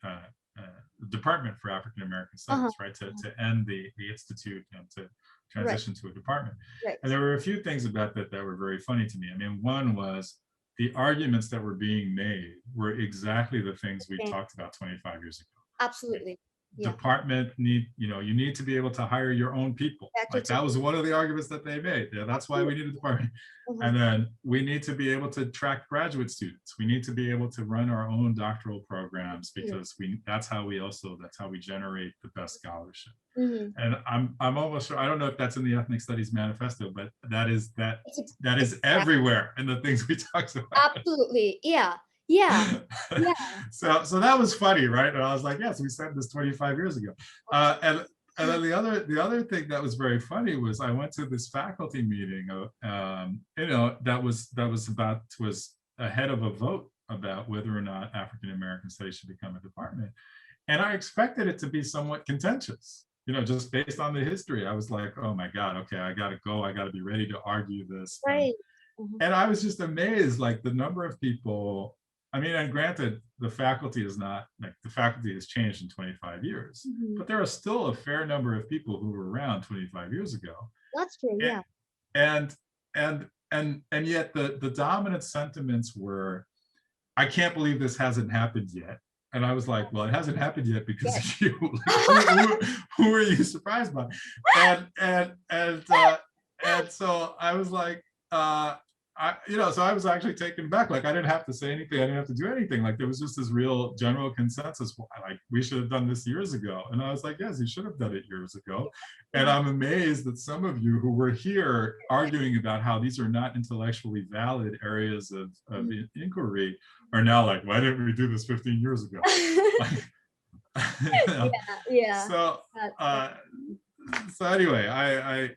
department for African American Uh-huh. studies, right? To end the institute and to Right. transition to a department. Right. And there were a few things about that that were very funny to me. I mean, one was the arguments that were being made were exactly the things we Okay. talked about 25 years ago. Like, Absolutely. Yeah. department you need to be able to hire your own people. Like that was one of the arguments that they made. Yeah, that's why we need a department. Uh-huh. And then we need to be able to attract graduate students. We need to be able to run our own doctoral programs because that's how we generate the best scholarship. Mm-hmm. And I'm almost sure, I don't know if that's in the ethnic studies manifesto, but that is It's everywhere in the things we talked about. absolutely. Yeah. Yeah. Yeah. So that was funny, right? And I was like, yes, we said this 25 years ago. And then the other thing that was very funny was I went to this faculty meeting, that was ahead of a vote about whether or not African American studies should become a department, and I expected it to be somewhat contentious. Just based on the history, I was like, oh my God, okay, I got to go. I got to be ready to argue this. Right. Mm-hmm. And I was just amazed, like the number of people. I mean, and granted, the faculty has changed in 25 years, Mm-hmm. but there are still a fair number of people who were around 25 years ago. That's true. Yeah. And and yet the dominant sentiments were, I can't believe this hasn't happened yet. And I was like, well, it hasn't happened yet because of you. Who are you surprised by? And so I was like, so I was actually taken back. Like I didn't have to say anything. I didn't have to do anything. Like there was just this real general consensus. Like we should have done this years ago. And I was like, yes, you should have done it years ago. And I'm amazed that some of you who were here arguing about how these are not intellectually valid areas of inquiry are now like, why didn't we do this 15 years ago? Yeah. So anyway, I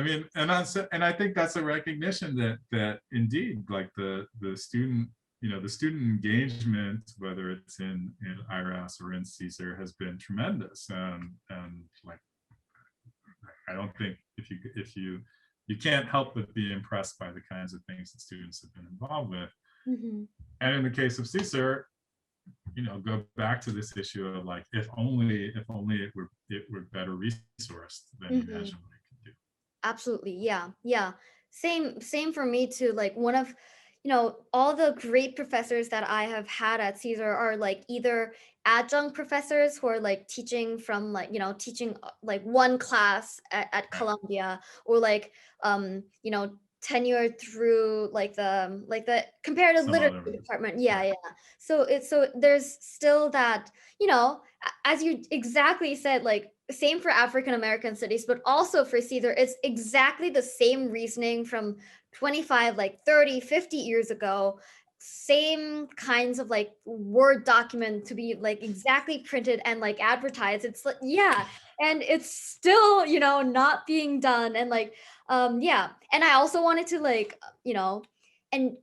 mean, and I think that's a recognition that indeed, like the student, the student engagement, whether it's in IRAS or in CSER, has been tremendous. And like, I don't think you can't help but be impressed by the kinds of things that students have been involved with. Mm-hmm. And in the case of CSER, go back to this issue of like, if only it were better resourced than imagine what it could do. Absolutely. Yeah. Yeah. Same for me too. Like one of, all the great professors that I have had at CSER are like either adjunct professors who are like teaching from like, teaching like one class at Columbia, or like, tenured through like the comparative literature department. Yeah. So there's still that, as you exactly said, like same for African American studies, but also for CSER, it's exactly the same reasoning from 25, like 30, 50 years ago. Same kinds of like Word document to be like exactly printed and like advertised. It's like, yeah. And it's still, not being done. And like, yeah. And I also wanted to like, and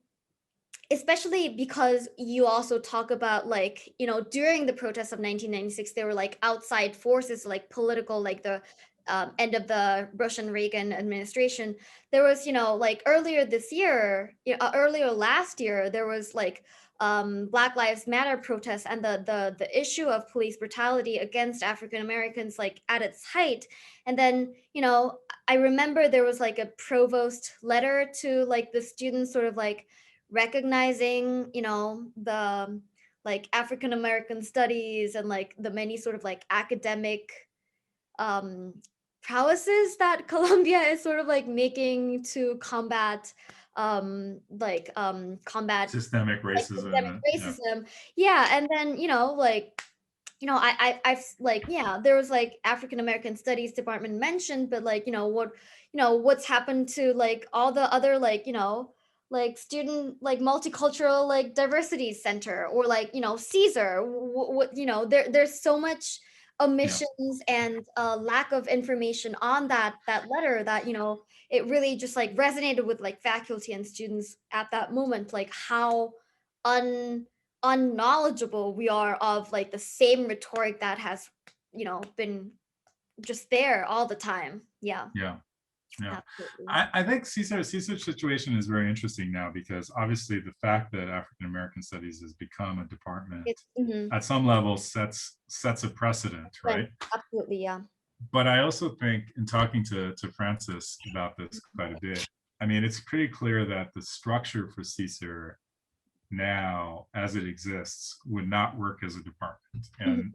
especially because you also talk about like, during the protests of 1996, there were like outside forces, like political, like the end of the Bush and Reagan administration. There was, like earlier last year, there was like Black Lives Matter protests, and the issue of police brutality against African Americans like at its height. And then, I remember there was like a provost letter to like the students, sort of like recognizing, the like African American studies and like the many sort of like academic um prowesses that Colombia is sort of like making to combat Systemic like racism systemic and yeah, racism. Yeah, and then like yeah, there was like African American Studies department mentioned, but like what's happened to like all the other like like student like multicultural like diversity center or like Caesar. What there's so much yeah, omissions and lack of information on that letter that it really just like resonated with like faculty and students at that moment, like how un unknowledgeable we are of like the same rhetoric that has been just there all the time. Yeah, yeah, yeah. absolutely. I think Caesar's situation is very interesting now because obviously the fact that African American Studies has become a department It's at some level sets a precedent, right? absolutely, yeah. But I also think in talking to Francis about this quite a bit, I mean, it's pretty clear that the structure for Caesar now as it exists would not work as a department, Mhm,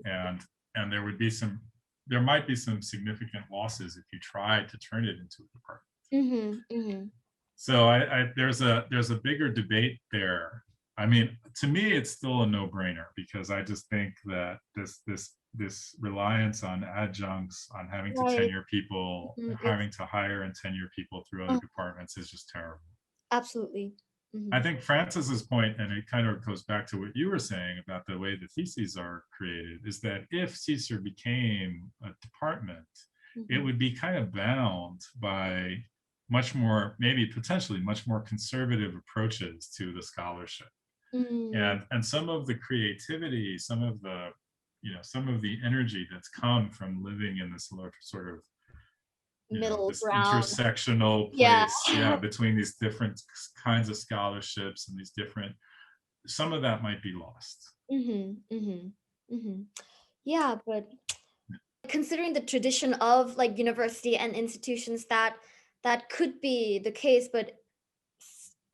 and there might be some significant losses if you tried to turn it into a department. mhm, mhm. So there's a bigger debate there. I mean, to me, it's still a no-brainer because I just think that this reliance on adjuncts, on having to Right. tenure people, It's having to hire and tenure people through other departments is just terrible. absolutely. I Mhm. think Francis's point, and it kind of goes back to what you were saying about the way the theses are created, is that if CSER became a department, it Mhm. would be kind of bound by much more, maybe potentially much more conservative approaches to the scholarship. Mm, And some of the creativity, some of the energy that's come from living in this sort of middle this ground. intersectional Yeah. place, yeah, between these different kinds of scholarships and these different, some of that might be lost. Mhm, mhm, mhm. Yeah, but considering the tradition of like university and institutions, that could be the case, but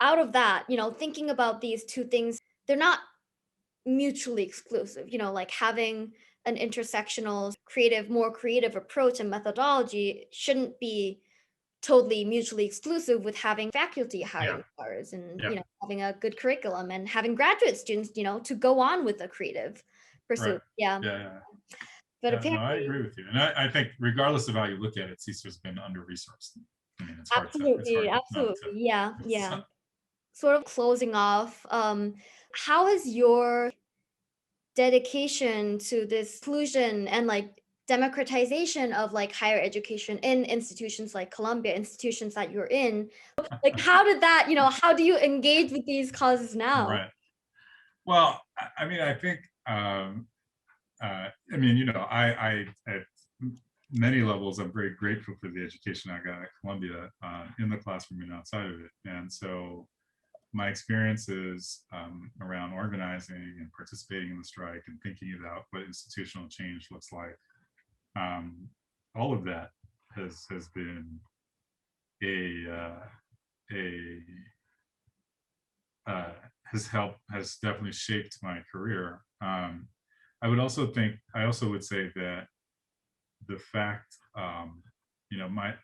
out of that, thinking about these two things, they're not mutually exclusive, like having an intersectional more creative approach and methodology shouldn't be totally mutually exclusive with having faculty Yeah, hiring stars and yeah, having a good curriculum and having graduate students to go on with a creative right. pursuit. Yeah, Yeah, yeah, but yeah. No, I apparently, agree with you, and I think regardless of how you look at it, CSER's been under resourced. I mean, it's absolutely, hard not absolutely, to. yeah, It's yeah. Sort of closing off, how has your dedication to this inclusion and like democratization of like higher education in institutions like Columbia, institutions that you're in, like how did that, how do you engage with these causes now? right. Well, I mean, I think I mean, at many levels, I'm very grateful for the education I got at Columbia in the classroom and outside of it. And so my experiences around organizing and participating in the strike and thinking about what institutional change looks like, um, all of that has been a a uh, has definitely shaped my career. I also would say that the fact, my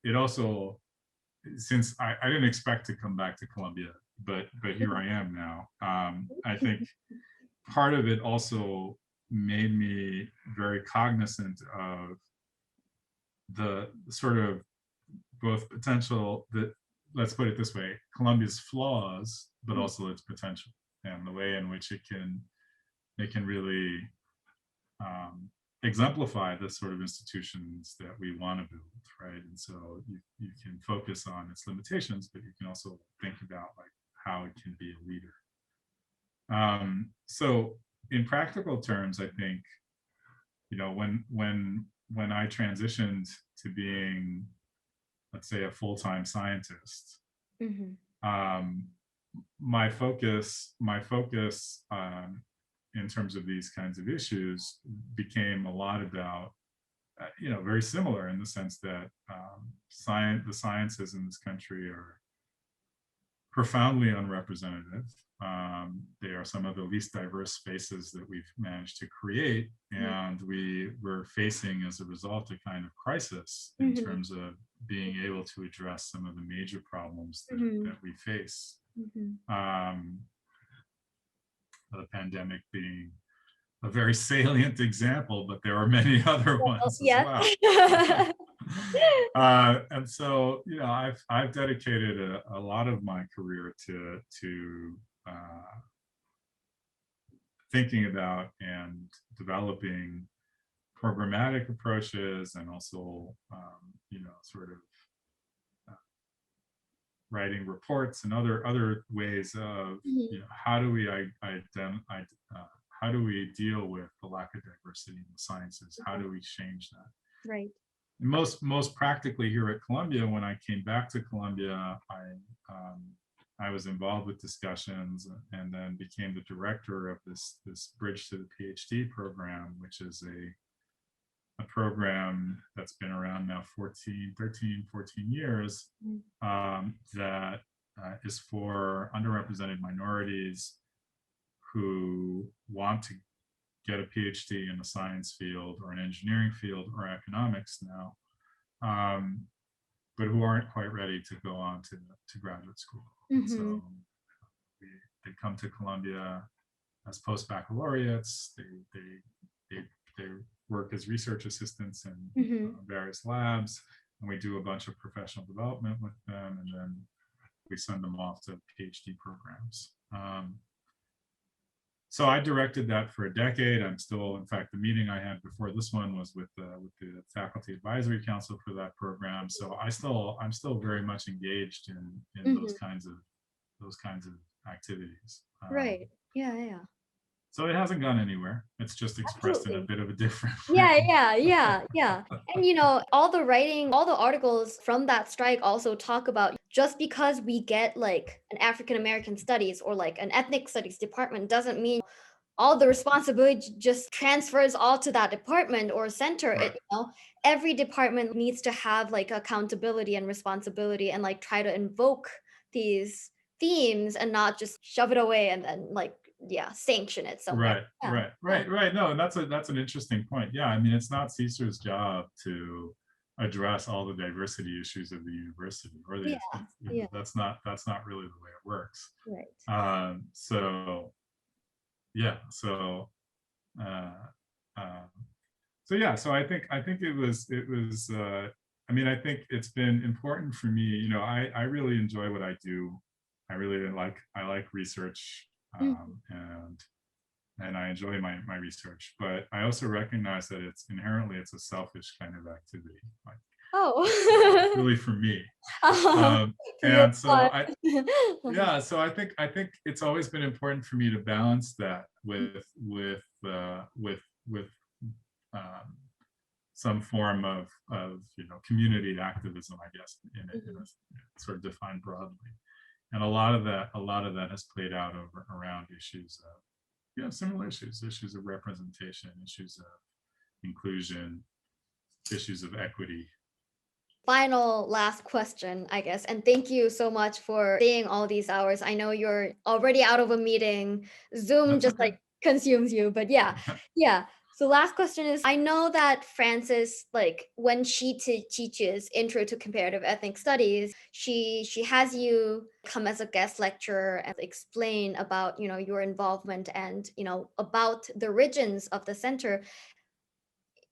it also, since I didn't expect to come back to Columbia, but here I am now. I think part of it also made me very cognizant of the sort of both potential that, let's put it this way, Columbia's flaws, but also its potential and the way in which it can really um, exemplify the sort of institutions that we want to build, right? And so you can focus on its limitations, but you can also think about like how it can be a leader. So in practical terms, I think, when I transitioned to being, let's say, a full-time scientist, Mhm. um, my focus in terms of these kinds of issues became a lot about, very similar in the sense that the sciences in this country profoundly unrepresentative. They are some of the least diverse spaces that we've managed to create, and we were facing, as a result, a kind of crisis in Mhm. terms of being able to address some of the major problems Mhm. that we face. Mhm. Um, the pandemic being a very salient example, but there are many other Well, ones as yes. well. And so, you know, I've dedicated a lot of my career to thinking about and developing programmatic approaches, and also, you know, sort of writing reports and other ways of, you Mhm. know, how do we how do we deal with the lack of diversity in the sciences? How Yeah. do we change that? Right. Most practically here at Columbia, when I came back to Columbia, I was involved with discussions, and then became the director of this Bridge to the PhD program, which is a program that's been around now 14 years, Mm. that is for underrepresented minorities who want to get a PhD in the science field or an engineering field or economics now, um, but who aren't quite ready to go on to graduate school. And Mhm. so we, they come to Columbia as post-baccalaureates. They, they work as research assistants in Mhm. various labs, and we do a bunch of professional development with them, and then we send them off to PhD programs. So I directed that for a decade. I'm still, in fact, the meeting I had before this one was with the faculty advisory council for that program. So I'm still very much engaged in Mhm. those kinds of activities. Right. Yeah, yeah. So it hasn't gone anywhere. It's just expressed in a Absolutely. bit of a different Yeah, way. yeah, yeah, yeah. And all the writing, all the articles from that strike also talk about just because we get like an African American studies or like an ethnic studies department doesn't mean all the responsibility just transfers all to that department or center. Right. Every department needs to have like accountability and responsibility and like try to invoke these themes and not just shove it away and then like yeah, sanction it somewhere. Right, Yeah. right, Yeah. right, right. No, and that's an interesting point. Yeah, I mean, it's not CSER's job to address all the diversity issues of the university, or Yeah. you know, Yeah. that's not really the way it works. Right. So yeah, uh, um, so yeah, so I think it was. I mean, I think it's been important for me. You know, I really enjoy what I do. I like research, Mhm. and I enjoy my research, but I also recognize that it's a selfish kind of activity. Like, it's Oh. really for me. Oh, Um, that's and so fun. yeah, so I think it's always been important for me to balance that with um, some form of, you know, community activism, I guess, in Mhm. a sort of defined broadly. And a lot of that has played out around issues of, you know, similar issues of representation, issues of inclusion, issues of equity. Final last question, I guess. And thank you so much for staying all these hours. I know you're already out of a meeting. Zoom That's just okay. like consumes you, but yeah. Yeah. So last question is I know that Frances like when she teaches Intro to Comparative Ethnic Studies, she has you come as a guest lecturer and explain about, your involvement and, about the origins of the center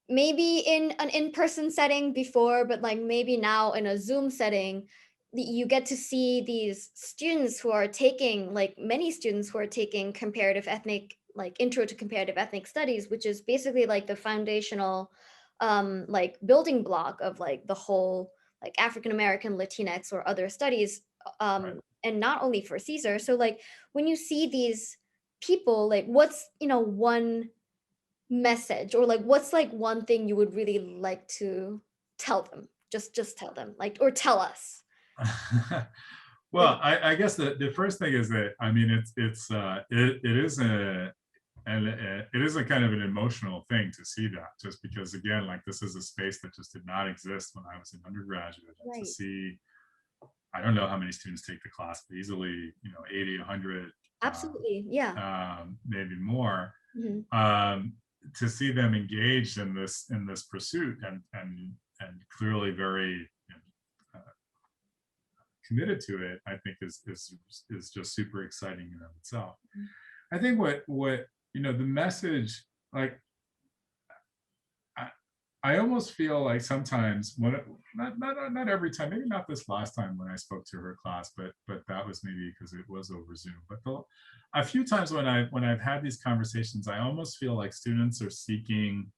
maybe in an in-person setting before, but like maybe now in a Zoom setting, you get to see these students who are taking, like many students who are taking comparative ethnic, like intro to comparative ethnic studies, which is basically like the foundational, like building block of like the whole like African American, Latinx, or other studies, Right. and not only for Caesar. So like when you see these people, like what's one message or like what's like one thing you would really like to tell them, just tell them, like, or tell us like. Well, I guess the first thing is that, I mean, it is it is a kind of an emotional thing to see that, just because, again, like, this is a space that just did not exist when I was an undergraduate, and to Right. see I don't know how many students take the class, but easily, 80, 100, Absolutely. Yeah. maybe more. Mhm. To see them engaged in this pursuit and clearly very, committed to it, I think is just super exciting in of itself. I think what the message, like, I, I almost feel like sometimes when not every time, maybe not this last time when I spoke to her class, but that was maybe because it was over Zoom. But a few times when I've had these conversations, I almost feel like students are seeking,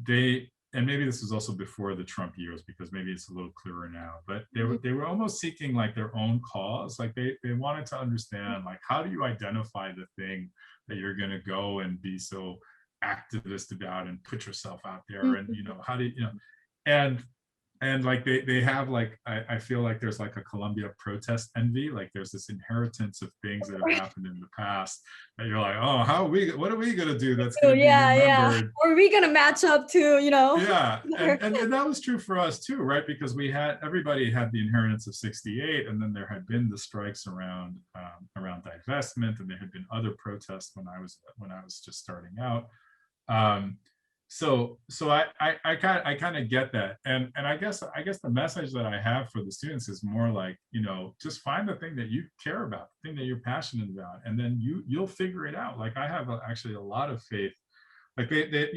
and maybe this was also before the Trump years because maybe it's a little clearer now, but Mhm. they were almost seeking like their own cause. Like they wanted to understand, like, how do you identify the thing that you're going to go and be so activist about and put yourself out there, and Mhm. how do and like they have, like, I feel like there's like a Columbia protest envy, like there's this inheritance of things that have happened in the past that you're like, oh, what are we going to do that's So going to be yeah, yeah. remembered? Are we gonna match up to, Yeah, her? and that was true for us too, right? Because everybody had the inheritance of '68, and then there had been the strikes around divestment, and there had been other protests when I was just starting out. Um, so I kind of get that, and I guess the message that I have for the students is more like, just find the thing that you care about, the thing that you're passionate about, and then you'll figure it out. Like, I have actually a lot of faith. Like they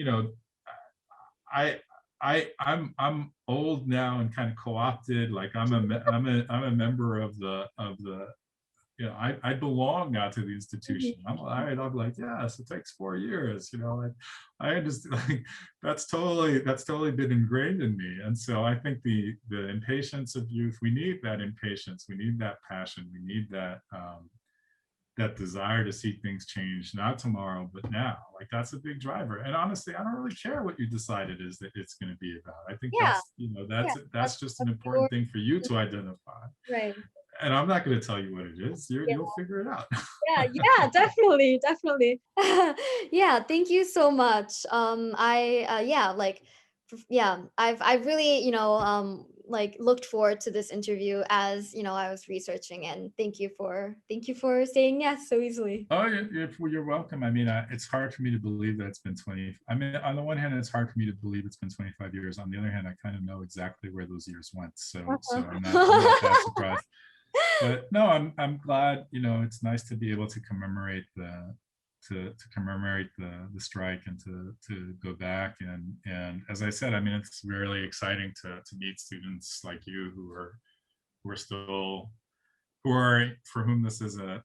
I I'm old now and kind of co-opted. Like, I'm a member of the I belong now to the institution. Mhm. I'm like, yes, it takes 4 years. Like, I understand. Like, that's totally been ingrained in me. And so I think the impatience of youth. We need that impatience. We need that passion. We need that desire to see things change, not tomorrow, but now. Like, that's a big driver. And honestly, I don't really care what you decide it is that it's going to be about. I think Yeah, yeah. that's just an That's your important thing for you to identify. right. And I'm not going to tell you what it is. Yeah, You'll figure it out. yeah, yeah, definitely, definitely. Yeah, thank you so much. Yeah, like, yeah, I've really, like, looked forward to this interview as, I was researching, and thank you for saying yes so easily. Oh, you're welcome. I mean, it's hard for me to believe that it's been 20. I mean, on the one hand, it's hard for me to believe it's been 25 years. On the other hand, I kind of know exactly where those years went. So I'm not that Uh-huh. surprised. But no, I'm glad. It's nice to be able to commemorate the strike, and to go back, and as I said, I mean, it's really exciting to meet students like you who are still who are for whom this is a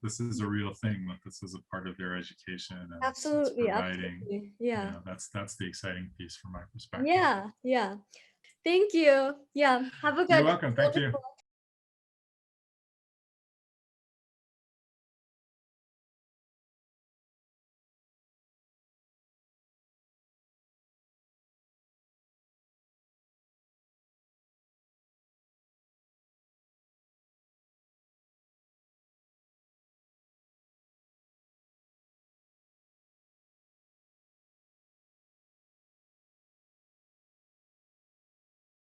real thing, that this is a part of their education, and it's Absolutely, providing. absolutely. Yeah. That's the exciting piece from my perspective. Yeah, yeah. Thank you. Yeah. Have a You're good welcome. Thank you. wonderful